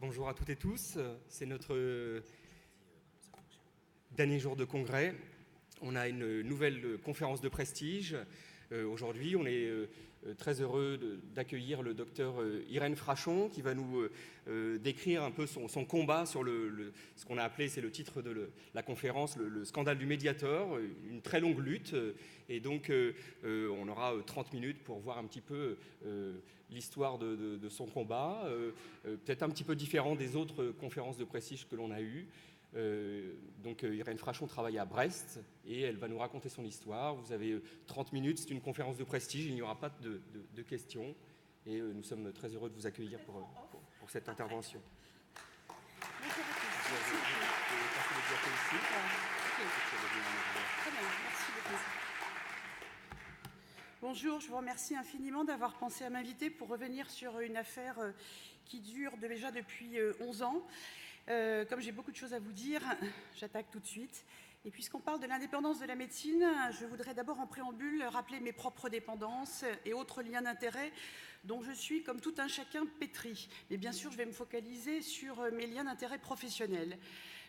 Bonjour à toutes et tous, c'est notre dernier jour de congrès. On a une nouvelle conférence de prestige. Aujourd'hui, on est très heureux d'accueillir le docteur Irène Frachon qui va nous décrire un peu son combat sur ce qu'on a appelé, c'est le titre de la conférence, le scandale du Mediator, une très longue lutte. Et donc, on aura 30 minutes pour voir un petit peu l'histoire de son combat, peut-être un petit peu différent des autres conférences de prestige que l'on a eues. Donc Irène Frachon travaille à Brest et elle va nous raconter son histoire. Vous avez 30 minutes, c'est une conférence de prestige, il n'y aura pas de questions et nous sommes très heureux de vous accueillir pour cette intervention. Bonjour, je vous remercie infiniment d'avoir pensé à m'inviter pour revenir sur une affaire qui dure déjà depuis 11 ans. Comme j'ai beaucoup de choses à vous dire, j'attaque tout de suite. Et puisqu'on parle de l'indépendance de la médecine, je voudrais d'abord en préambule rappeler mes propres dépendances et autres liens d'intérêt dont je suis, comme tout un chacun, pétri. Mais bien sûr, je vais me focaliser sur mes liens d'intérêt professionnels.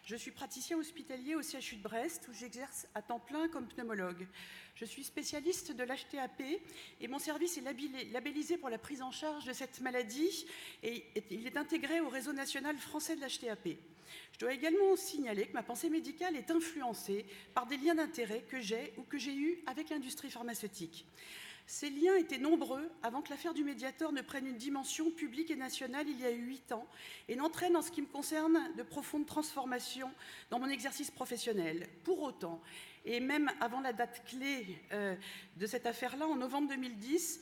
Je suis praticien hospitalier au CHU de Brest où j'exerce à temps plein comme pneumologue. Je suis spécialiste de l'HTAP et mon service est labellisé pour la prise en charge de cette maladie et il est intégré au réseau national français de l'HTAP. Je dois également signaler que ma pensée médicale est influencée par des liens d'intérêt que j'ai ou que j'ai eus avec l'industrie pharmaceutique. Ces liens étaient nombreux avant que l'affaire du Mediator ne prenne une dimension publique et nationale il y a 8 ans et n'entraîne en ce qui me concerne de profondes transformations dans mon exercice professionnel. Pour autant, et même avant la date clé de cette affaire-là, en novembre 2010,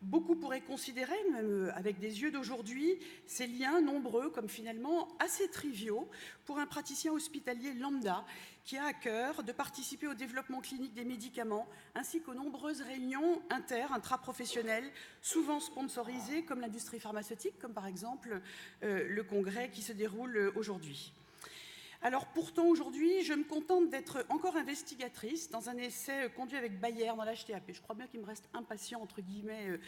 beaucoup pourraient considérer, même avec des yeux d'aujourd'hui, ces liens nombreux comme finalement assez triviaux pour un praticien hospitalier lambda qui a à cœur de participer au développement clinique des médicaments ainsi qu'aux nombreuses réunions intra-professionnelles, souvent sponsorisées comme l'industrie pharmaceutique, comme par exemple le congrès qui se déroule aujourd'hui. Alors pourtant aujourd'hui, je me contente d'être encore investigatrice dans un essai conduit avec Bayer dans l'HTAP. Je crois bien qu'il me reste un patient entre guillemets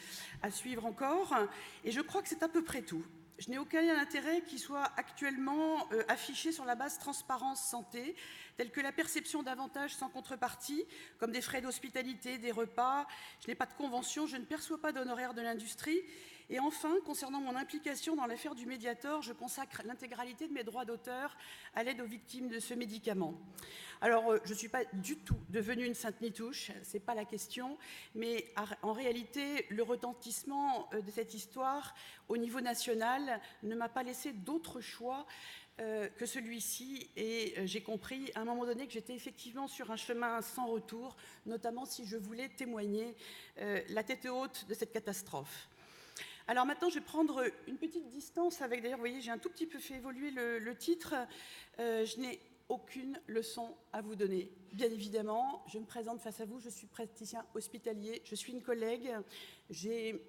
à suivre encore et je crois que c'est à peu près tout. Je n'ai aucun intérêt qui soit actuellement affiché sur la base transparence santé, telle que la perception d'avantages sans contrepartie, comme des frais d'hospitalité, des repas. Je n'ai pas de convention, je ne perçois pas d'honoraires de l'industrie. Et enfin, concernant mon implication dans l'affaire du Mediator, je consacre l'intégralité de mes droits d'auteur à l'aide aux victimes de ce médicament. Alors, je ne suis pas du tout devenue une sainte nitouche, ce n'est pas la question, mais en réalité, le retentissement de cette histoire au niveau national ne m'a pas laissé d'autre choix que celui-ci et j'ai compris à un moment donné que j'étais effectivement sur un chemin sans retour, notamment si je voulais témoigner la tête haute de cette catastrophe. Alors maintenant, je vais prendre une petite distance avec, d'ailleurs, vous voyez, j'ai un tout petit peu fait évoluer le titre. Je n'ai aucune leçon à vous donner. Bien évidemment, je me présente face à vous, je suis praticien hospitalier, je suis une collègue, j'étais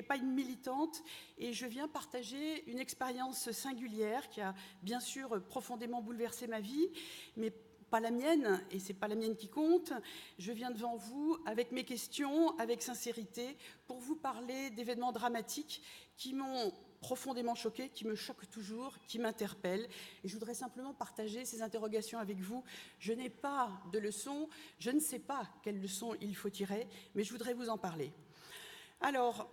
pas une militante et je viens partager une expérience singulière qui a bien sûr profondément bouleversé ma vie, mais pas la mienne, et c'est pas la mienne qui compte. Je viens devant vous avec mes questions, avec sincérité, pour vous parler d'événements dramatiques qui m'ont profondément choquée, qui me choquent toujours, qui m'interpellent. Et je voudrais simplement partager ces interrogations avec vous. Je n'ai pas de leçons, je ne sais pas quelles leçons il faut tirer, mais je voudrais vous en parler. Alors,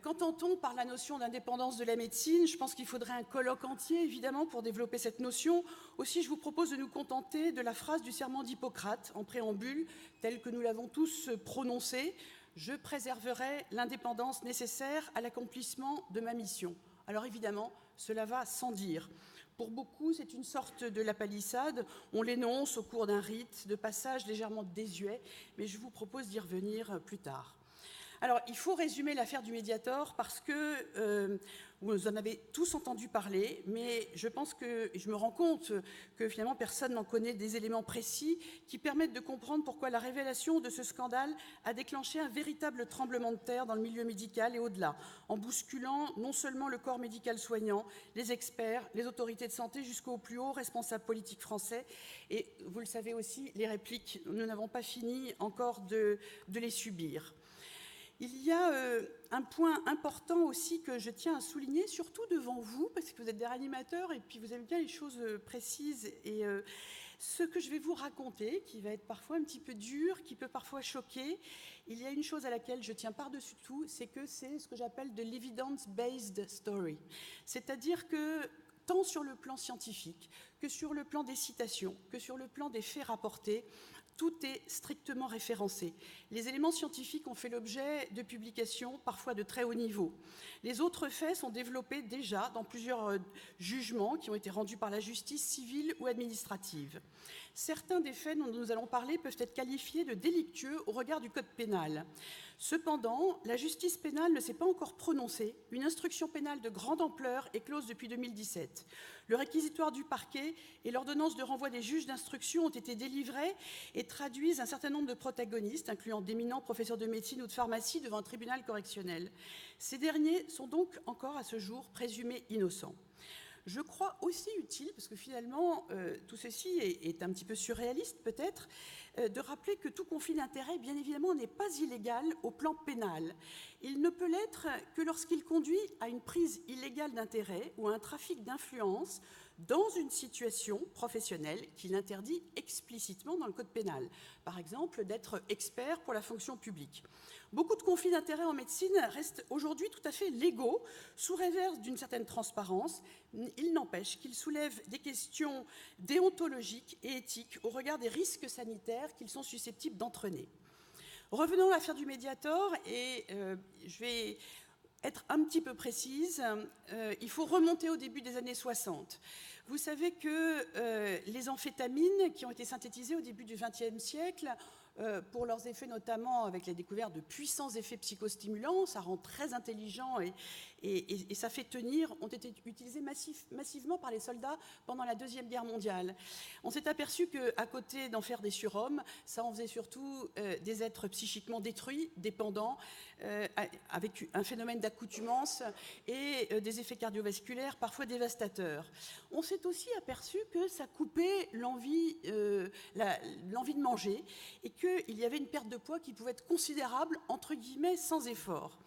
qu'entend-on par la notion d'indépendance de la médecine? Je pense qu'il faudrait un colloque entier, évidemment, pour développer cette notion. Aussi, je vous propose de nous contenter de la phrase du serment d'Hippocrate, en préambule, telle que nous l'avons tous prononcée. « Je préserverai l'indépendance nécessaire à l'accomplissement de ma mission ». Alors évidemment, cela va sans dire. Pour beaucoup, c'est une sorte de la palissade. On l'énonce au cours d'un rite de passage légèrement désuet, mais je vous propose d'y revenir plus tard. Alors, il faut résumer l'affaire du Mediator parce que vous en avez tous entendu parler, mais je pense que, je me rends compte que finalement personne n'en connaît des éléments précis qui permettent de comprendre pourquoi la révélation de ce scandale a déclenché un véritable tremblement de terre dans le milieu médical et au-delà, en bousculant non seulement le corps médical soignant, les experts, les autorités de santé jusqu'aux plus hauts responsables politiques français. Et vous le savez aussi, les répliques, nous n'avons pas fini encore de les subir. Il y a un point important aussi que je tiens à souligner, surtout devant vous, parce que vous êtes des animateurs et puis vous aimez bien les choses précises. Et ce que je vais vous raconter, qui va être parfois un petit peu dur, qui peut parfois choquer, il y a une chose à laquelle je tiens par-dessus tout, c'est que c'est ce que j'appelle de l'evidence-based story. C'est-à-dire que tant sur le plan scientifique, que sur le plan des citations, que sur le plan des faits rapportés, tout est strictement référencé. Les éléments scientifiques ont fait l'objet de publications, parfois de très haut niveau. Les autres faits sont développés déjà dans plusieurs jugements qui ont été rendus par la justice civile ou administrative. Certains des faits dont nous allons parler peuvent être qualifiés de délictueux au regard du code pénal. Cependant, la justice pénale ne s'est pas encore prononcée. Une instruction pénale de grande ampleur est close depuis 2017. Le réquisitoire du parquet et l'ordonnance de renvoi des juges d'instruction ont été délivrés et traduisent un certain nombre de protagonistes, incluant d'éminents professeurs de médecine ou de pharmacie, devant un tribunal correctionnel. Ces derniers sont donc encore à ce jour présumés innocents. Je crois aussi utile, parce que finalement tout ceci est un petit peu surréaliste peut-être, de rappeler que tout conflit d'intérêts, bien évidemment, n'est pas illégal au plan pénal. Il ne peut l'être que lorsqu'il conduit à une prise illégale d'intérêt ou à un trafic d'influence dans une situation professionnelle qui l'interdit explicitement dans le code pénal. Par exemple, d'être expert pour la fonction publique. Beaucoup de conflits d'intérêts en médecine restent aujourd'hui tout à fait légaux, sous réserve d'une certaine transparence. Il n'empêche qu'ils soulèvent des questions déontologiques et éthiques au regard des risques sanitaires qu'ils sont susceptibles d'entraîner. Revenons à l'affaire du Mediator, et je vais être un petit peu précise. Il faut remonter au début des années 60. Vous savez que les amphétamines qui ont été synthétisées au début du XXe siècle, pour leurs effets notamment avec la découverte de puissants effets psychostimulants, ça rend très intelligent et ça fait tenir, ont été utilisés massivement par les soldats pendant la Deuxième Guerre mondiale. On s'est aperçu qu'à côté d'en faire des surhommes, ça en faisait surtout des êtres psychiquement détruits, dépendants, avec un phénomène d'accoutumance et des effets cardiovasculaires parfois dévastateurs. On s'est aussi aperçu que ça coupait l'envie de manger et qu'il y avait une perte de poids qui pouvait être considérable, entre guillemets, sans effort.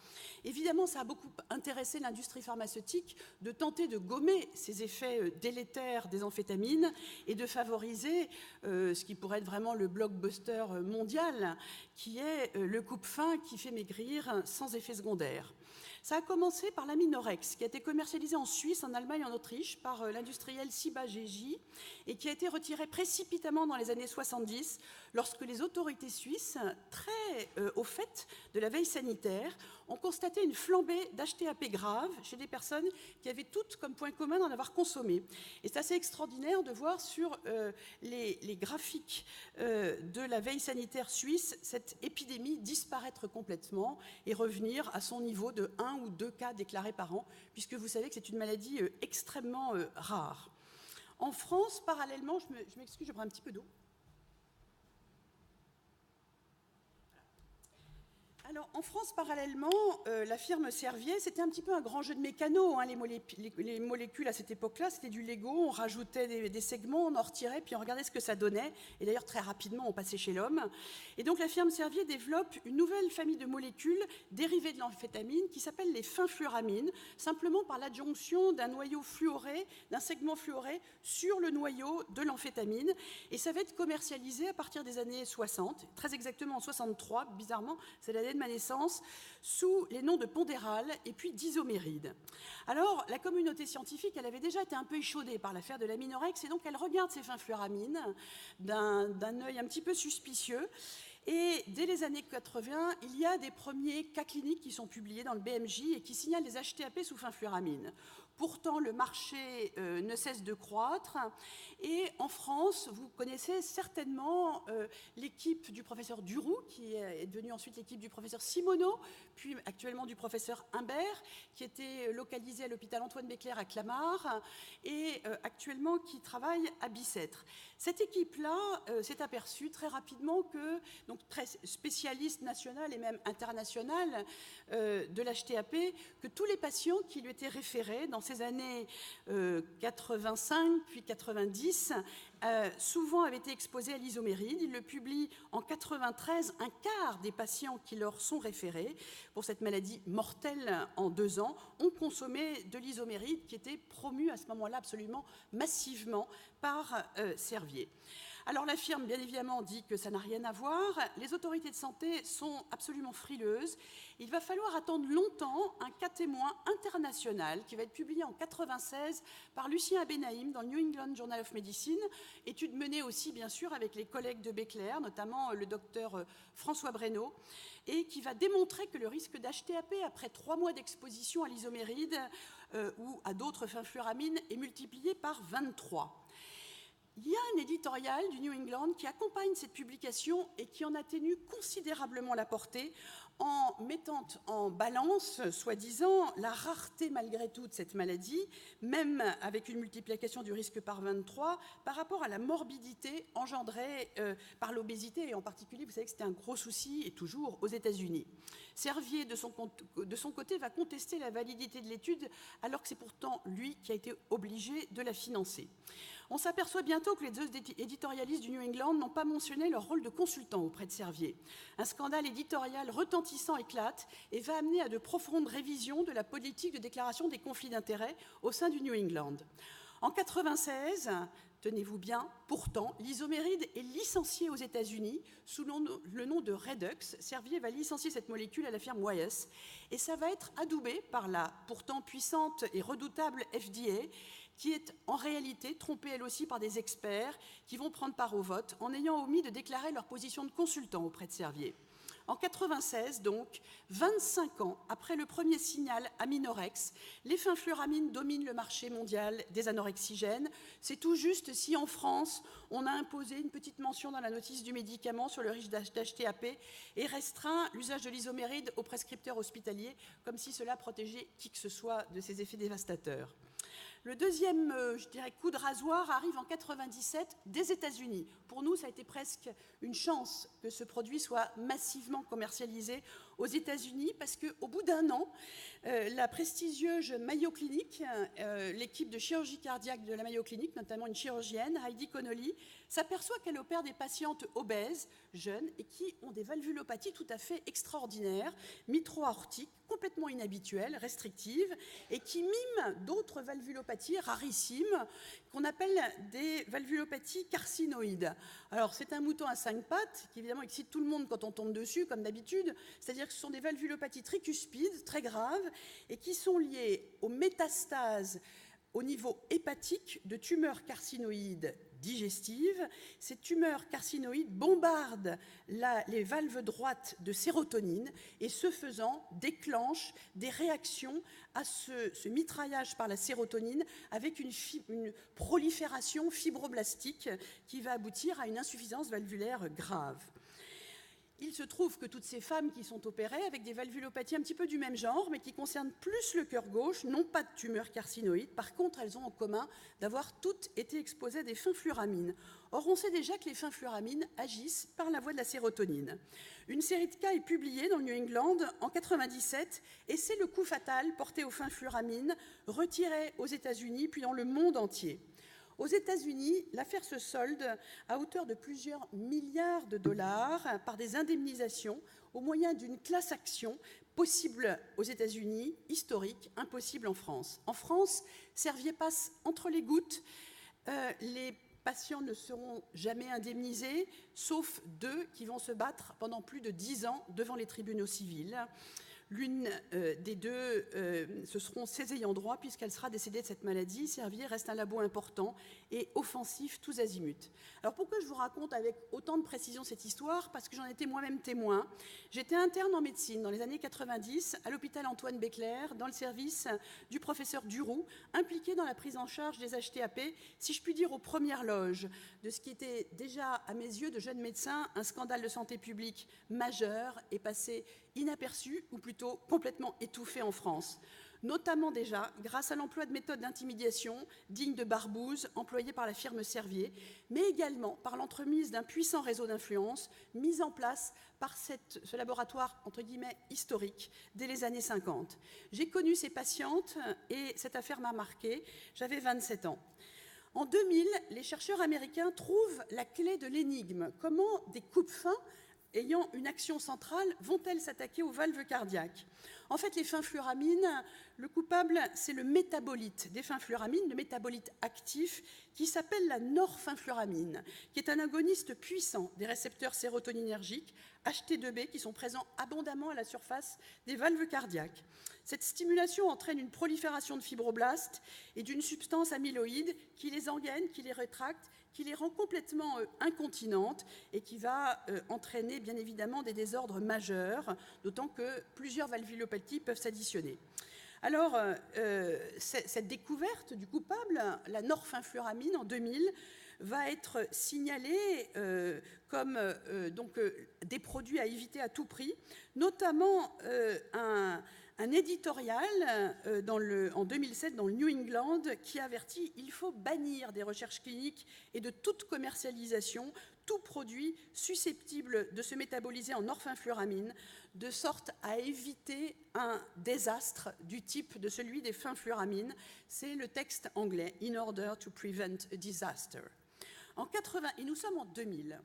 Évidemment, ça a beaucoup intéressé l'industrie pharmaceutique de tenter de gommer ces effets délétères des amphétamines et de favoriser ce qui pourrait être vraiment le blockbuster mondial, qui est le coupe-faim qui fait maigrir sans effet secondaire. Ça a commencé par l'aminorex, qui a été commercialisé en Suisse, en Allemagne et en Autriche par l'industriel Ciba Geigy et qui a été retiré précipitamment dans les années 70 lorsque les autorités suisses, très au fait de la veille sanitaire, ont constaté une flambée d'HTAP grave chez des personnes qui avaient toutes comme point commun d'en avoir consommé. Et c'est assez extraordinaire de voir sur les graphiques de la veille sanitaire suisse cette épidémie disparaître complètement et revenir à son niveau de 1 ou 2 cas déclarés par an, puisque vous savez que c'est une maladie extrêmement rare. En France, parallèlement, je m'excuse, je prends un petit peu d'eau. Alors, en France, parallèlement, la firme Servier, c'était un petit peu un grand jeu de mécano. Hein, les molécules, à cette époque-là, c'était du Lego. On rajoutait des segments, on en retirait, puis on regardait ce que ça donnait. Et d'ailleurs, très rapidement, on passait chez l'homme. Et donc, la firme Servier développe une nouvelle famille de molécules dérivées de l'amphétamine qui s'appelle les fenfluramines, simplement par l'adjonction d'un noyau fluoré, d'un segment fluoré sur le noyau de l'amphétamine. Et ça va être commercialisé à partir des années 60, très exactement en 63, bizarrement, c'est l'année de ma naissance, sous les noms de Pondéral et puis d'Isoméride. Alors, la communauté scientifique, elle avait déjà été un peu échaudée par l'affaire de l'aminorex, et donc elle regarde ces fenfluramines d'un œil un petit peu suspicieux. Et dès les années 80, il y a des premiers cas cliniques qui sont publiés dans le BMJ et qui signalent les HTAP sous fenfluramine. Pourtant, le marché ne cesse de croître. Et en France, vous connaissez certainement l'équipe du professeur Duroux, qui est devenue ensuite l'équipe du professeur Simoneau, puis actuellement du professeur Imbert, qui était localisé à l'hôpital Antoine Béclère à Clamart, et actuellement qui travaille à Bicêtre. Cette équipe-là s'est aperçue très rapidement que donc très spécialiste national et même international de l'HTAP, que tous les patients qui lui étaient référés dans ces années 85 puis 90 souvent avaient été exposés à l'isoméride. Il le publie en 93, un quart des patients qui leur sont référés pour cette maladie mortelle en 2 ans ont consommé de l'isoméride qui était promu à ce moment-là absolument massivement par Servier. Alors la firme, bien évidemment, dit que ça n'a rien à voir. Les autorités de santé sont absolument frileuses. Il va falloir attendre longtemps un cas témoin international qui va être publié en 96 par Lucien Abenaïm dans le New England Journal of Medicine, étude menée aussi, bien sûr, avec les collègues de Béclair, notamment le docteur François Breno, et qui va démontrer que le risque d'HTAP après 3 mois d'exposition à l'isoméride ou à d'autres fenfluramines est multiplié par 23. Il y a un éditorial du New England qui accompagne cette publication et qui en atténue considérablement la portée en mettant en balance, soi-disant, la rareté malgré tout de cette maladie, même avec une multiplication du risque par 23, par rapport à la morbidité engendrée par l'obésité, et en particulier, vous savez que c'était un gros souci, et toujours, aux États-Unis. Servier, de son côté, va contester la validité de l'étude, alors que c'est pourtant lui qui a été obligé de la financer. On s'aperçoit bientôt que les deux éditorialistes du New England n'ont pas mentionné leur rôle de consultant auprès de Servier. Un scandale éditorial retentissant éclate et va amener à de profondes révisions de la politique de déclaration des conflits d'intérêts au sein du New England. En 1996, tenez-vous bien, pourtant, l'isoméride est licencié aux États-Unis sous le nom de Redux. Servier va licencier cette molécule à la firme Wyeth et ça va être adoubé par la pourtant puissante et redoutable FDA, qui est en réalité trompée elle aussi par des experts qui vont prendre part au vote en ayant omis de déclarer leur position de consultant auprès de Servier. En 1996, donc, 25 ans après le premier signal aminorex, les fenfluramines dominent le marché mondial des anorexigènes. C'est tout juste si en France, on a imposé une petite mention dans la notice du médicament sur le risque d'HTAP et restreint l'usage de l'isoméride aux prescripteurs hospitaliers, comme si cela protégeait qui que ce soit de ces effets dévastateurs. Le deuxième, je dirais, coup de rasoir arrive en 1997 des États-Unis. Pour nous, ça a été presque une chance que ce produit soit massivement commercialisé aux États-Unis parce qu'au bout d'1 an, la prestigieuse Mayo Clinic, l'équipe de chirurgie cardiaque de la Mayo Clinic, notamment une chirurgienne, Heidi Connolly, s'aperçoit qu'elle opère des patientes obèses, jeunes, et qui ont des valvulopathies tout à fait extraordinaires, mitro-aortiques, complètement inhabituelles, restrictives, et qui miment d'autres valvulopathies rarissimes qu'on appelle des valvulopathies carcinoïdes. Alors, c'est un mouton à 5 pattes qui, évidemment, excite tout le monde quand on tombe dessus, comme d'habitude, c'est-à-dire que ce sont des valvulopathies tricuspides, très graves, et qui sont liées aux métastases au niveau hépatique de tumeurs carcinoïdes digestives. Ces tumeurs carcinoïdes bombardent les valves droites de sérotonine et, ce faisant, déclenchent des réactions à ce mitraillage par la sérotonine avec une prolifération fibroblastique qui va aboutir à une insuffisance valvulaire grave. Il se trouve que toutes ces femmes qui sont opérées avec des valvulopathies un petit peu du même genre, mais qui concernent plus le cœur gauche, n'ont pas de tumeur carcinoïde. Par contre, elles ont en commun d'avoir toutes été exposées à des fenfluramines. Or, on sait déjà que les fenfluramines agissent par la voie de la sérotonine. Une série de cas est publiée dans le New England en 1997, et c'est le coup fatal porté aux fenfluramines, retirées aux États-Unis, puis dans le monde entier. Aux États-Unis, l'affaire se solde à hauteur de plusieurs milliards de dollars par des indemnisations au moyen d'une class action possible aux États-Unis, historique, impossible en France. En France, Servier passe entre les gouttes. Les patients ne seront jamais indemnisés, sauf 2 qui vont se battre pendant plus de 10 ans devant les tribunaux civils. L'une des 2, ce seront ses ayants droit, puisqu'elle sera décédée de cette maladie. Servier reste un labo important et offensif tous azimuts. Alors pourquoi je vous raconte avec autant de précision cette histoire? Parce que j'en étais moi-même témoin. J'étais interne en médecine dans les années 90 à l'hôpital Antoine Béclair, dans le service du professeur Duroux, impliqué dans la prise en charge des HTAP, si je puis dire aux premières loges de ce qui était déjà, à mes yeux de jeunes médecins, un scandale de santé publique majeur et passé inaperçu, ou plutôt complètement étouffé en France. notamment déjà grâce à l'emploi de méthodes d'intimidation dignes de Barbouze employées par la firme Servier, mais également par l'entremise d'un puissant réseau d'influence mis en place par ce laboratoire entre guillemets historique dès les années 50. J'ai connu ces patientes et cette affaire m'a marquée, j'avais 27 ans. En 2000, les chercheurs américains trouvent la clé de l'énigme. Comment des coupes-fins ayant une action centrale vont-elles s'attaquer aux valves cardiaques? En fait, les fenfluramines, le coupable, c'est le métabolite des fenfluramines, le métabolite actif, qui s'appelle la norfenfluramine, qui est un agoniste puissant des récepteurs sérotoninergiques, HT2B, qui sont présents abondamment à la surface des valves cardiaques. Cette stimulation entraîne une prolifération de fibroblastes et d'une substance amyloïde qui les engaine, qui les rétracte, qui les rend complètement incontinentes et qui va entraîner bien évidemment des désordres majeurs, d'autant que plusieurs valvulopathies peuvent s'additionner. Alors, cette découverte du coupable, la norfenfluramine en 2000, va être signalée comme des produits à éviter à tout prix, notamment un éditorial en 2007 dans le New England qui avertit qu'il faut bannir des recherches cliniques et de toute commercialisation tout produit susceptible de se métaboliser en norfenfluramine, de sorte à éviter un désastre du type de celui des fenfluramines. C'est le texte anglais « In order to prevent a disaster ». En 80, et nous sommes en 2000.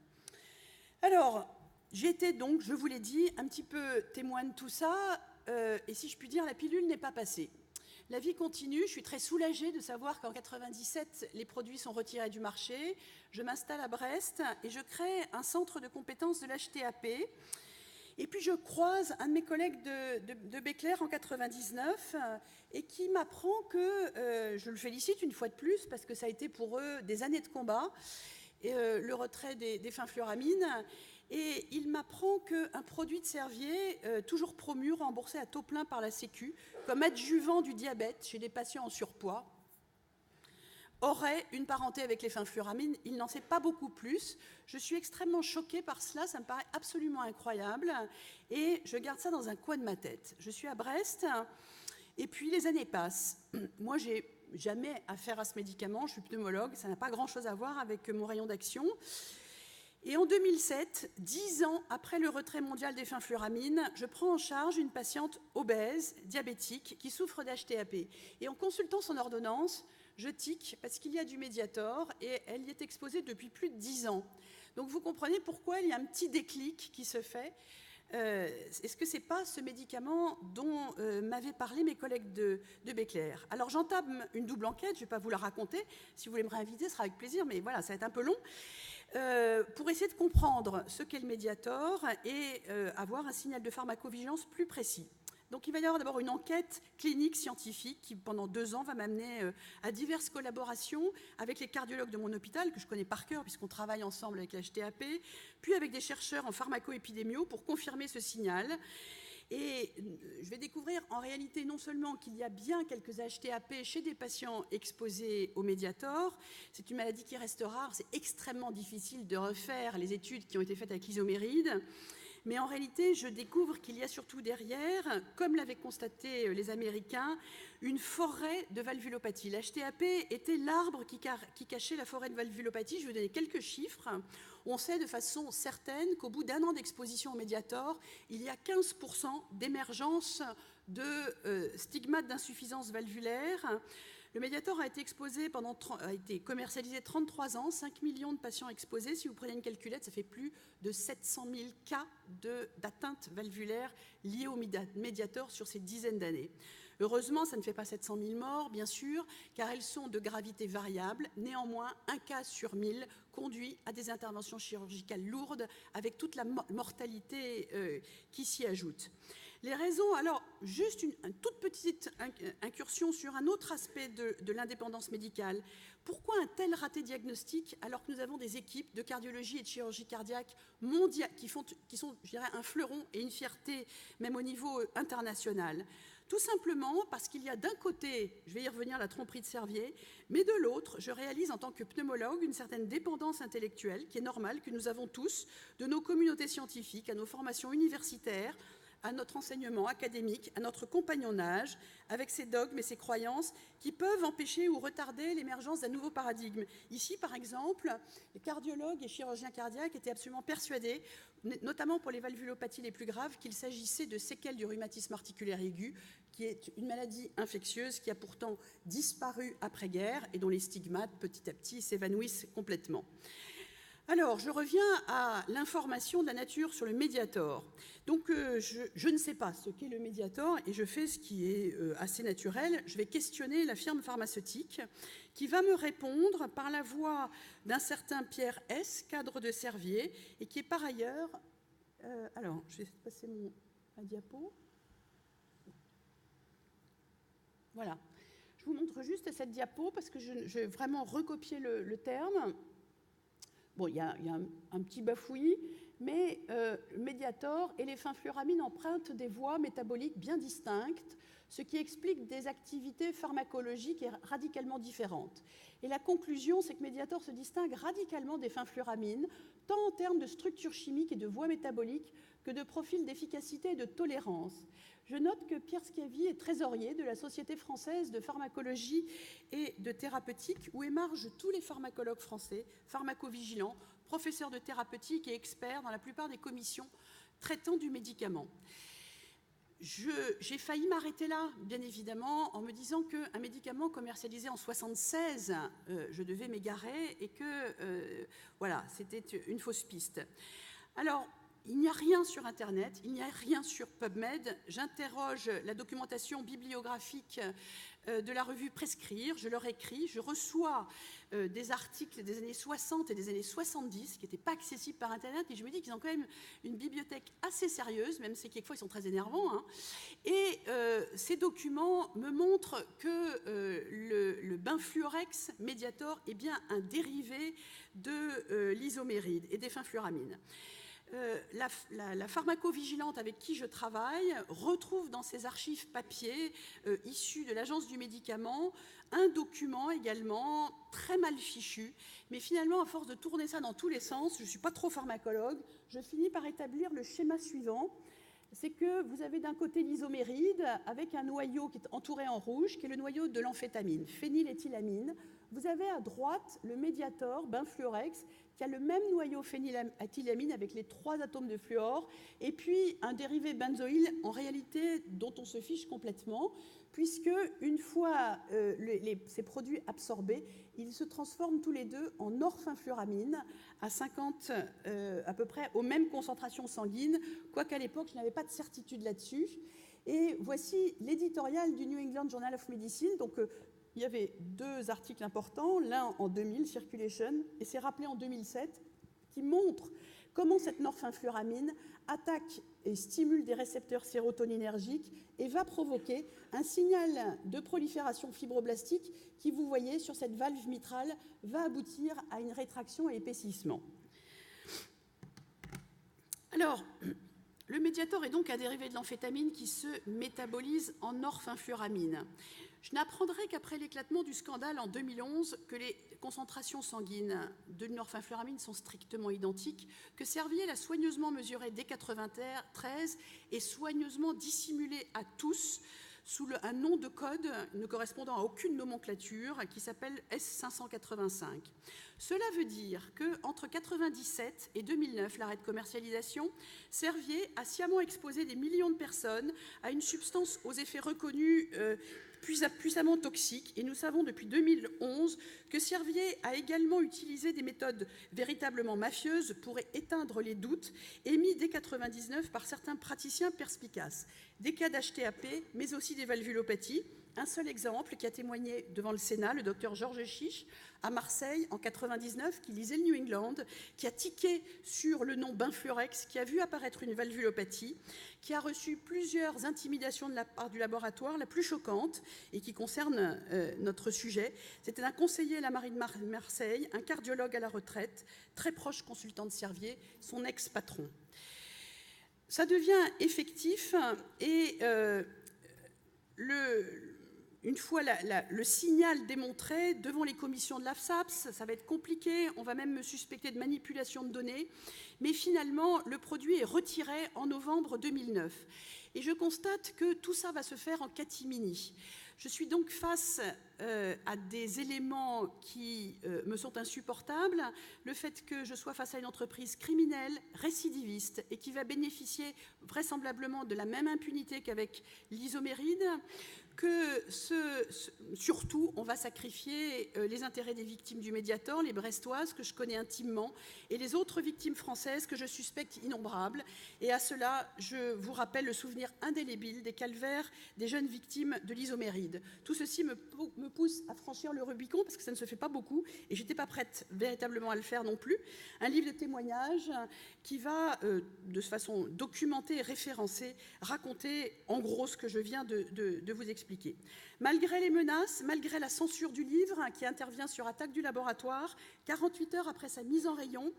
Alors, j'ai été donc, je vous l'ai dit, un petit peu témoin de tout ça, et si je puis dire, la pilule n'est pas passée. La vie continue, je suis très soulagée de savoir qu'en 97, les produits sont retirés du marché. Je m'installe à Brest et je crée un centre de compétences de l'HTAP. Et puis je croise un de mes collègues de Béclair en 99 et qui m'apprend que, je le félicite une fois de plus parce que ça a été pour eux des années de combat, le retrait des fenfluramines. Et il m'apprend qu'un produit de Servier, toujours promu, remboursé à taux plein par la Sécu, comme adjuvant du diabète chez des patients en surpoids, aurait une parenté avec les fenfluramines. Il n'en sait pas beaucoup plus. Je suis extrêmement choquée par cela, ça me paraît absolument incroyable, et je garde ça dans un coin de ma tête. Je suis à Brest, et puis les années passent. Moi, j'ai jamais affaire à ce médicament, je suis pneumologue, ça n'a pas grand-chose à voir avec mon rayon d'action. Et en 2007, 10 ans après le retrait mondial des fenfluramines, je prends en charge une patiente obèse, diabétique, qui souffre d'HTAP. Et en consultant son ordonnance, je tique parce qu'il y a du Mediator et elle y est exposée depuis plus de 10 ans. Donc vous comprenez pourquoi il y a un petit déclic qui se fait. Est-ce que ce n'est pas ce médicament dont m'avaient parlé mes collègues de Béclair? Alors j'entame une double enquête, je ne vais pas vous la raconter. Si vous voulez me réinviter, ce sera avec plaisir, mais voilà, ça va être un peu long. Pour essayer de comprendre ce qu'est le Mediator et avoir un signal de pharmacovigilance plus précis. Donc il va y avoir d'abord une enquête clinique scientifique qui, pendant 2 ans, va m'amener à diverses collaborations avec les cardiologues de mon hôpital, que je connais par cœur puisqu'on travaille ensemble avec l'HTAP, puis avec des chercheurs en pharmacoépidémio pour confirmer ce signal. Et je vais découvrir en réalité non seulement qu'il y a bien quelques HTAP chez des patients exposés au Mediator, c'est une maladie qui reste rare, c'est extrêmement difficile de refaire les études qui ont été faites avec l'isoméride, mais en réalité je découvre qu'il y a surtout derrière, comme l'avaient constaté les Américains, une forêt de valvulopathie. L'HTAP était l'arbre qui cachait la forêt de valvulopathie. Je vais vous donner quelques chiffres. On sait de façon certaine qu'au bout d'1 an d'exposition au Mediator, il y a 15% d'émergence de stigmates d'insuffisance valvulaire. Le Mediator a été commercialisé 33 ans, 5 millions de patients exposés. Si vous prenez une calculette, ça fait plus de 700 000 cas d'atteinte valvulaire liés au Mediator sur ces dizaines d'années. Heureusement, ça ne fait pas 700 000 morts, bien sûr, car elles sont de gravité variable. Néanmoins, 1 cas sur 1000 conduit à des interventions chirurgicales lourdes, avec toute la mortalité qui s'y ajoute. Les raisons, alors, juste une toute petite incursion sur un autre aspect de l'indépendance médicale. Pourquoi un tel raté diagnostique alors que nous avons des équipes de cardiologie et de chirurgie cardiaque mondiales qui sont, je dirais, un fleuron et une fierté, même au niveau international? Tout simplement parce qu'il y a d'un côté, je vais y revenir, la tromperie de Servier, mais de l'autre, je réalise en tant que pneumologue une certaine dépendance intellectuelle qui est normale, que nous avons tous, de nos communautés scientifiques, à nos formations universitaires, à notre enseignement académique, à notre compagnonnage avec ses dogmes et ses croyances qui peuvent empêcher ou retarder l'émergence d'un nouveau paradigme. Ici, par exemple, les cardiologues et chirurgiens cardiaques étaient absolument persuadés, notamment pour les valvulopathies les plus graves, qu'il s'agissait de séquelles du rhumatisme articulaire aigu, qui est une maladie infectieuse qui a pourtant disparu après-guerre et dont les stigmates, petit à petit, s'évanouissent complètement. Alors, je reviens à l'information de la nature sur le Mediator. Donc, je ne sais pas ce qu'est le Mediator et je fais ce qui est assez naturel. Je vais questionner la firme pharmaceutique qui va me répondre par la voix d'un certain Pierre S., cadre de Servier, et qui est par ailleurs... alors, je vais passer ma diapo. Voilà. Je vous montre juste cette diapo parce que je vais vraiment recopier le terme. Bon, il y a un petit bafouillis, mais le Mediator et les fenfluramines empruntent des voies métaboliques bien distinctes, ce qui explique des activités pharmacologiques radicalement différentes. Et la conclusion, c'est que Mediator se distingue radicalement des fenfluramines, tant en termes de structure chimique et de voies métaboliques que de profil d'efficacité et de tolérance. Je note que Pierre Schiavi est trésorier de la Société française de pharmacologie et de thérapeutique, où émargent tous les pharmacologues français, pharmacovigilants, professeurs de thérapeutique et experts dans la plupart des commissions traitant du médicament. J'ai failli m'arrêter là, bien évidemment, en me disant qu'un médicament commercialisé en 1976, je devais m'égarer et que, voilà, c'était une fausse piste. Alors, il n'y a rien sur Internet, il n'y a rien sur PubMed. J'interroge la documentation bibliographique de la revue Prescrire, je leur écris, je reçois des articles des années 60 et des années 70 qui n'étaient pas accessibles par Internet, et je me dis qu'ils ont quand même une bibliothèque assez sérieuse, même si quelquefois ils sont très énervants, hein. Et ces documents me montrent que le benfluorex Mediator est bien un dérivé de l'isoméride et des fenfluramines. La pharmacovigilante avec qui je travaille retrouve dans ses archives papier issues de l'Agence du médicament un document également très mal fichu, mais finalement, à force de tourner ça dans tous les sens, je ne suis pas trop pharmacologue, je finis par établir le schéma suivant. C'est que vous avez d'un côté l'isoméride avec un noyau qui est entouré en rouge, qui est le noyau de l'amphétamine, phényléthylamine. Vous avez à droite le Mediator, benfluorex, qui a le même noyau phényléthylamine avec les 3 atomes de fluor, et puis un dérivé benzoyle, en réalité, dont on se fiche complètement, puisque une fois ces produits absorbés, ils se transforment tous les deux en orfenfluramine à 50, à peu près aux mêmes concentrations sanguines, quoiqu'à l'époque, je n'avais pas de certitude là-dessus. Et voici l'éditorial du New England Journal of Medicine. Donc, il y avait 2 articles importants, l'un en 2000, Circulation, et c'est rappelé en 2007, qui montre comment cette norfenfluramine attaque et stimule des récepteurs sérotoninergiques et va provoquer un signal de prolifération fibroblastique qui, vous voyez, sur cette valve mitrale, va aboutir à une rétraction et épaississement. Alors, le Mediator est donc un dérivé de l'amphétamine qui se métabolise en norfenfluramine. Je n'apprendrai qu'après l'éclatement du scandale en 2011 que les concentrations sanguines de norfenfluramine sont strictement identiques, que Servier l'a soigneusement mesuré dès 1993 et soigneusement dissimulé à tous sous un nom de code ne correspondant à aucune nomenclature qui s'appelle S585. Cela veut dire qu'entre 1997 et 2009, l'arrêt de commercialisation, Servier a sciemment exposé des millions de personnes à une substance aux effets reconnus puissamment toxiques. Et nous savons depuis 2011 que Servier a également utilisé des méthodes véritablement mafieuses pour éteindre les doutes émis dès 1999 par certains praticiens perspicaces. Des cas d'HTAP, mais aussi des valvulopathies. Un seul exemple qui a témoigné devant le Sénat, le docteur Georges Chiche, à Marseille, en 1999, qui lisait le New England, qui a tiqué sur le nom benfluorex, qui a vu apparaître une valvulopathie, qui a reçu plusieurs intimidations de la part du laboratoire, la plus choquante, et qui concerne notre sujet. C'était un conseiller à la Marine de Marseille, un cardiologue à la retraite, très proche consultant de Servier, son ex-patron. Ça devient effectif et une fois le signal démontré devant les commissions de l'AFSAPS, ça va être compliqué, on va même me suspecter de manipulation de données, mais finalement, le produit est retiré en novembre 2009. Et je constate que tout ça va se faire en catimini. Je suis donc face à des éléments qui me sont insupportables. Le fait que je sois face à une entreprise criminelle, récidiviste, et qui va bénéficier vraisemblablement de la même impunité qu'avec l'isoméride, que surtout, on va sacrifier les intérêts des victimes du Mediator, les brestoises, que je connais intimement, et les autres victimes françaises que je suspecte innombrables. Et à cela, je vous rappelle le souvenir indélébile des calvaires des jeunes victimes de l'isoméride. Tout ceci me pousse à franchir le Rubicon, parce que ça ne se fait pas beaucoup, et je n'étais pas prête véritablement à le faire non plus. Un livre de témoignages qui va, de façon documentée et référencée, raconter en gros ce que je viens de vous expliquer. Malgré les menaces, malgré la censure du livre qui intervient sur attaque du laboratoire, 48 heures après sa mise en rayon,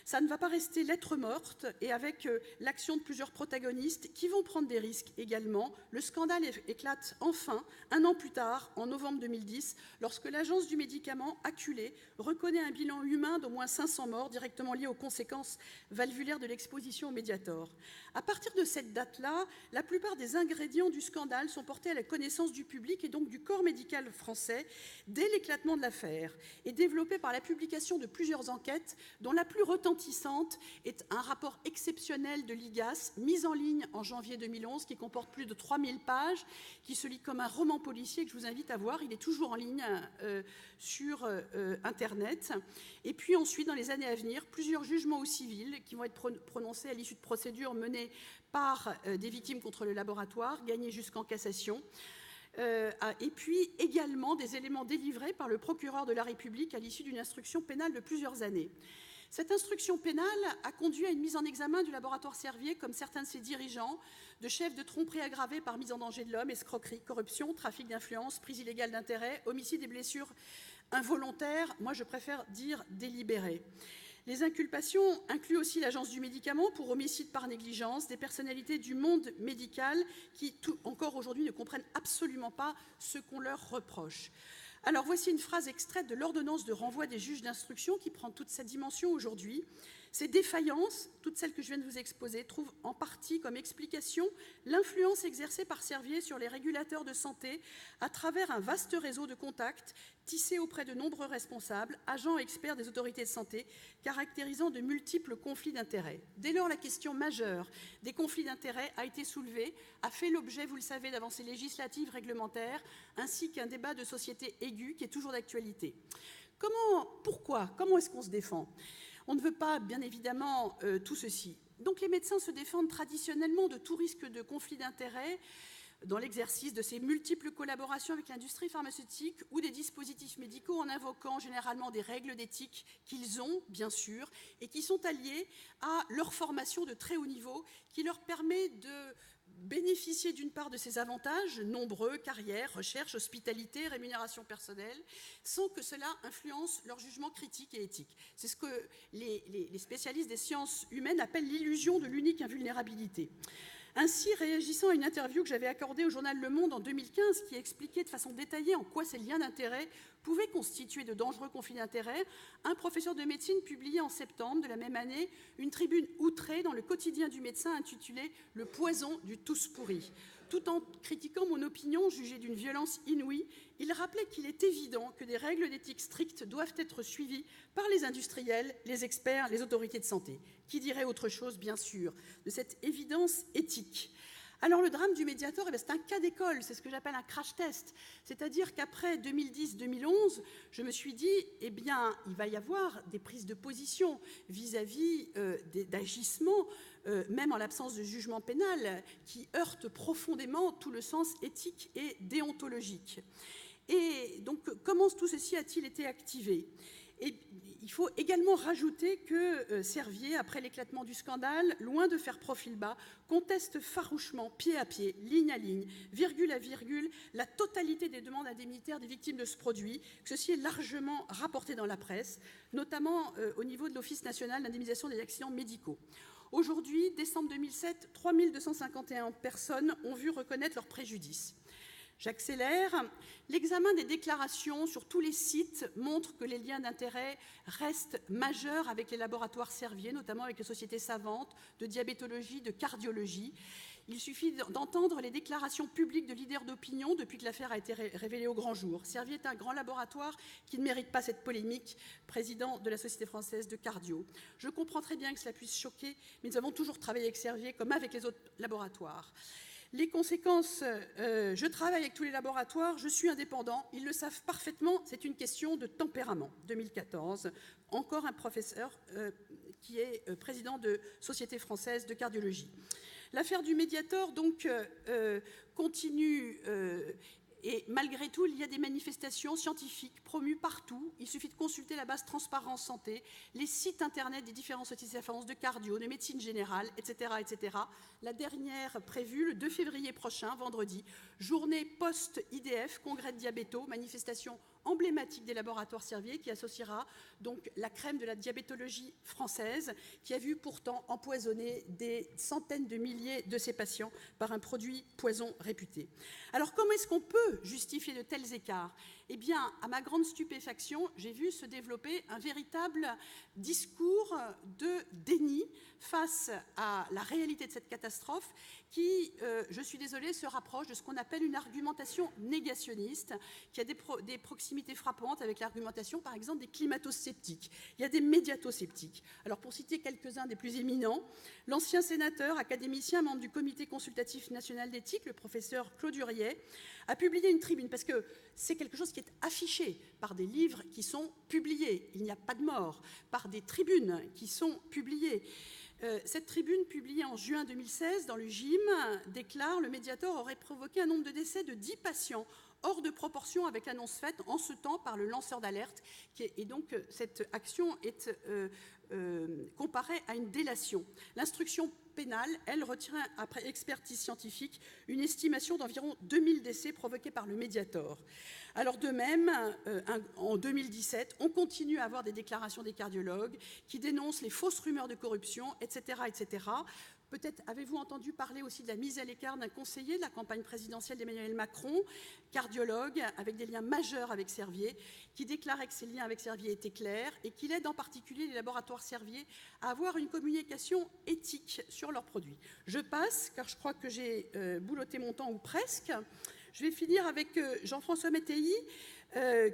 ça ne va pas rester lettre morte, et avec l'action de plusieurs protagonistes qui vont prendre des risques également, le scandale éclate enfin, un an plus tard, en novembre 2010, lorsque l'Agence du médicament, acculée, reconnaît un bilan humain d'au moins 500 morts directement liés aux conséquences valvulaires de l'exposition au Mediator. À partir de cette date-là, la plupart des ingrédients du scandale sont portés à la connaissance du public et donc du corps médical français dès l'éclatement de l'affaire, et développés par la publication de plusieurs enquêtes, dont la plus retentissante est un rapport exceptionnel de l'IGAS, mis en ligne en janvier 2011, qui comporte plus de 3000 pages, qui se lit comme un roman policier que je vous invite à voir. Il est toujours en ligne sur Internet. Et puis ensuite, dans les années à venir, plusieurs jugements au civil qui vont être prononcés à l'issue de procédures menées par des victimes contre le laboratoire, gagnées jusqu'en cassation. Et puis également des éléments délivrés par le procureur de la République à l'issue d'une instruction pénale de plusieurs années. Cette instruction pénale a conduit à une mise en examen du laboratoire Servier, comme certains de ses dirigeants, de chefs de tromperie aggravée par mise en danger de l'homme, escroquerie, corruption, trafic d'influence, prise illégale d'intérêt, homicide et blessures involontaires, moi je préfère dire délibérées. Les inculpations incluent aussi l'Agence du médicament pour homicide par négligence, des personnalités du monde médical qui, encore aujourd'hui, ne comprennent absolument pas ce qu'on leur reproche. Alors voici une phrase extraite de l'ordonnance de renvoi des juges d'instruction qui prend toute sa dimension aujourd'hui. Ces défaillances, toutes celles que je viens de vous exposer, trouvent en partie comme explication l'influence exercée par Servier sur les régulateurs de santé à travers un vaste réseau de contacts tissé auprès de nombreux responsables, agents et experts des autorités de santé, caractérisant de multiples conflits d'intérêts. Dès lors, la question majeure des conflits d'intérêts a été soulevée, a fait l'objet, vous le savez, d'avancées législatives, réglementaires, ainsi qu'un débat de société aigu qui est toujours d'actualité. Pourquoi ? Comment est-ce qu'on se défend ? On ne veut pas, bien évidemment, tout ceci. Donc les médecins se défendent traditionnellement de tout risque de conflit d'intérêts dans l'exercice de ces multiples collaborations avec l'industrie pharmaceutique ou des dispositifs médicaux en invoquant généralement des règles d'éthique qu'ils ont, bien sûr, et qui sont alliées à leur formation de très haut niveau qui leur permet de bénéficier d'une part de ces avantages nombreux, carrière, recherche, hospitalité, rémunération personnelle, sans que cela influence leur jugement critique et éthique. C'est ce que les spécialistes des sciences humaines appellent l'illusion de l'unique invulnérabilité. Ainsi, réagissant à une interview que j'avais accordée au journal Le Monde en 2015, qui expliquait de façon détaillée en quoi ces liens d'intérêt pouvaient constituer de dangereux conflits d'intérêts, un professeur de médecine publiait en septembre de la même année une tribune outrée dans le quotidien du médecin intitulée « Le poison du tous pourri ». Tout en critiquant mon opinion jugée d'une violence inouïe, il rappelait qu'il est évident que des règles d'éthique strictes doivent être suivies par les industriels, les experts, les autorités de santé. Qui dirait autre chose, bien sûr, de cette évidence éthique ? Alors le drame du Mediator, c'est un cas d'école, c'est ce que j'appelle un crash test. C'est-à-dire qu'après 2010-2011, je me suis dit, eh bien, il va y avoir des prises de position vis-à-vis d'agissements, même en l'absence de jugement pénal, qui heurtent profondément tout le sens éthique et déontologique. Et donc, comment tout ceci a-t-il été activé ? Et il faut également rajouter que Servier, après l'éclatement du scandale, loin de faire profil bas, conteste farouchement, pied à pied, ligne à ligne, virgule à virgule, la totalité des demandes indemnitaires des victimes de ce produit. Ceci est largement rapporté dans la presse, notamment au niveau de l'Office national d'indemnisation des accidents médicaux. Aujourd'hui, décembre 2007, 3251 personnes ont vu reconnaître leur préjudice. J'accélère. L'examen des déclarations sur tous les sites montre que les liens d'intérêt restent majeurs avec les laboratoires Servier, notamment avec les sociétés savantes de diabétologie, de cardiologie. Il suffit d'entendre les déclarations publiques de leaders d'opinion depuis que l'affaire a été révélée au grand jour. Servier est un grand laboratoire qui ne mérite pas cette polémique, président de la Société française de cardio. Je comprends très bien que cela puisse choquer, mais nous avons toujours travaillé avec Servier comme avec les autres laboratoires. Les conséquences, je travaille avec tous les laboratoires, je suis indépendant, ils le savent parfaitement, c'est une question de tempérament. 2014, encore un professeur qui est président de Société française de cardiologie. L'affaire du Mediator, donc, continue et malgré tout, il y a des manifestations scientifiques promues partout. Il suffit de consulter la base Transparence Santé, les sites internet des différentes sociétés références de cardio, de médecine générale, etc., etc. La dernière prévue le 2 février prochain, vendredi, journée post-IDF, congrès de diabéto, manifestation emblématique des laboratoires Servier qui associera donc la crème de la diabétologie française qui a vu pourtant empoisonner des centaines de milliers de ses patients par un produit poison réputé. Alors comment est-ce qu'on peut justifier de tels écarts? Eh bien, à ma grande stupéfaction, j'ai vu se développer un véritable discours de déni face à la réalité de cette catastrophe qui, je suis désolée, se rapproche de ce qu'on appelle une argumentation négationniste, qui a des proximités frappantes avec l'argumentation, par exemple, des climato-sceptiques. Il y a des médiato-sceptiques. Alors, pour citer quelques-uns des plus éminents, l'ancien sénateur, académicien, membre du Comité consultatif national d'éthique, le professeur Claude Huriet, a publié une tribune, parce que c'est quelque chose qui est affiché par des livres qui sont publiés. Il n'y a pas de mort. Par des tribunes qui sont publiées. Cette tribune, publiée en juin 2016 dans le GIM, déclare « Le Mediator aurait provoqué un nombre de décès de 10 patients, hors de proportion avec l'annonce faite en ce temps par le lanceur d'alerte. » Et donc, cette action est comparée à une délation. L'instruction pénale, elle, retient, après expertise scientifique, une estimation d'environ 2000 décès provoqués par le Mediator. Alors de même, en 2017, on continue à avoir des déclarations des cardiologues qui dénoncent les fausses rumeurs de corruption, etc., etc. Peut-être avez-vous entendu parler aussi de la mise à l'écart d'un conseiller de la campagne présidentielle d'Emmanuel Macron, cardiologue, avec des liens majeurs avec Servier, qui déclarait que ces liens avec Servier étaient clairs et qu'il aide en particulier les laboratoires Servier à avoir une communication éthique sur leurs produits. Je passe, car je crois que j'ai boulotté mon temps, ou presque. Je vais finir avec Jean-François Météi,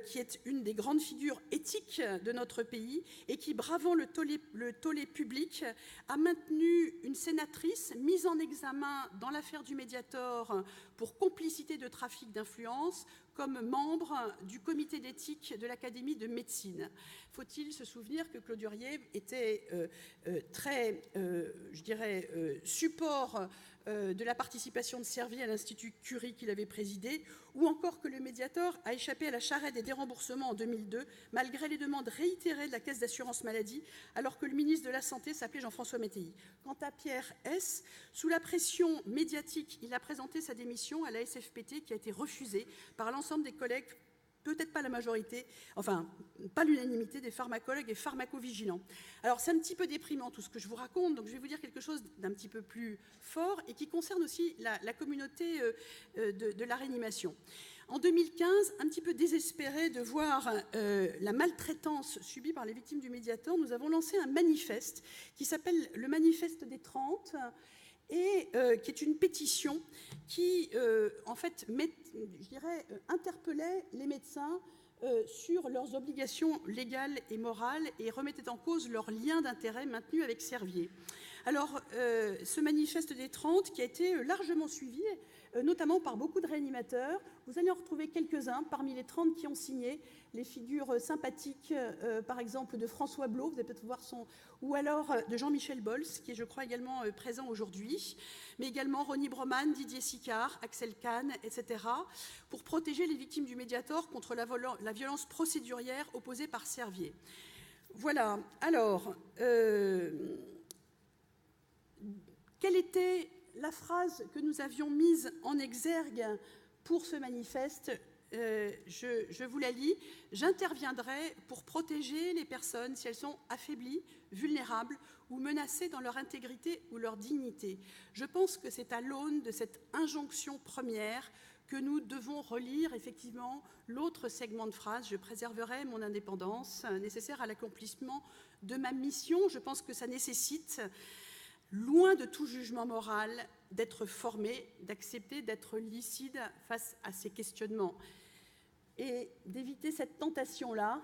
qui est une des grandes figures éthiques de notre pays et qui, bravant le tollé public, a maintenu une sénatrice mise en examen dans l'affaire du Mediator pour complicité de trafic d'influence comme membre du comité d'éthique de l'Académie de médecine. Faut-il se souvenir que Claude Huriet était très, je dirais, support de la participation de Servier à l'Institut Curie qu'il avait présidé, ou encore que le Mediator a échappé à la charrette des déremboursements en 2002, malgré les demandes réitérées de la Caisse d'assurance maladie, alors que le ministre de la Santé s'appelait Jean-François Météi. Quant à Pierre S., sous la pression médiatique, il a présenté sa démission à la SFPT qui a été refusée par l'ensemble des collègues, peut-être pas la majorité, enfin, pas l'unanimité des pharmacologues et pharmacovigilants. Alors, c'est un petit peu déprimant tout ce que je vous raconte, donc je vais vous dire quelque chose d'un petit peu plus fort et qui concerne aussi la communauté de la réanimation. En 2015, un petit peu désespéré de voir la maltraitance subie par les victimes du Mediator, nous avons lancé un manifeste qui s'appelle le Manifeste des 30, et qui est une pétition qui, en fait, je dirais, interpellait les médecins sur leurs obligations légales et morales et remettait en cause leur lien d'intérêt maintenu avec Servier. Alors, ce manifeste des 30 qui a été largement suivi, notamment par beaucoup de réanimateurs. Vous allez en retrouver quelques-uns parmi les 30 qui ont signé, les figures sympathiques, par exemple, de François Blot, vous allez peut-être voir son... ou alors de Jean-Michel Bols, qui est, je crois, également présent aujourd'hui, mais également Ronnie Broman, Didier Sicard, Axel Kahn, etc., pour protéger les victimes du Mediator contre la violence procédurière opposée par Servier. Voilà. Alors, quelle était la phrase que nous avions mise en exergue pour ce manifeste? Je vous la lis. « J'interviendrai pour protéger les personnes si elles sont affaiblies, vulnérables ou menacées dans leur intégrité ou leur dignité. » Je pense que c'est à l'aune de cette injonction première que nous devons relire effectivement l'autre segment de phrase « Je préserverai mon indépendance nécessaire à l'accomplissement de ma mission ». Je pense que ça nécessite, loin de tout jugement moral, d'être formé, d'accepter d'être lucide face à ces questionnements et d'éviter cette tentation-là.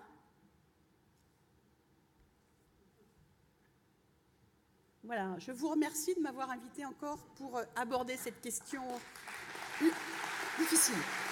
Voilà, je vous remercie de m'avoir invité encore pour aborder cette question difficile.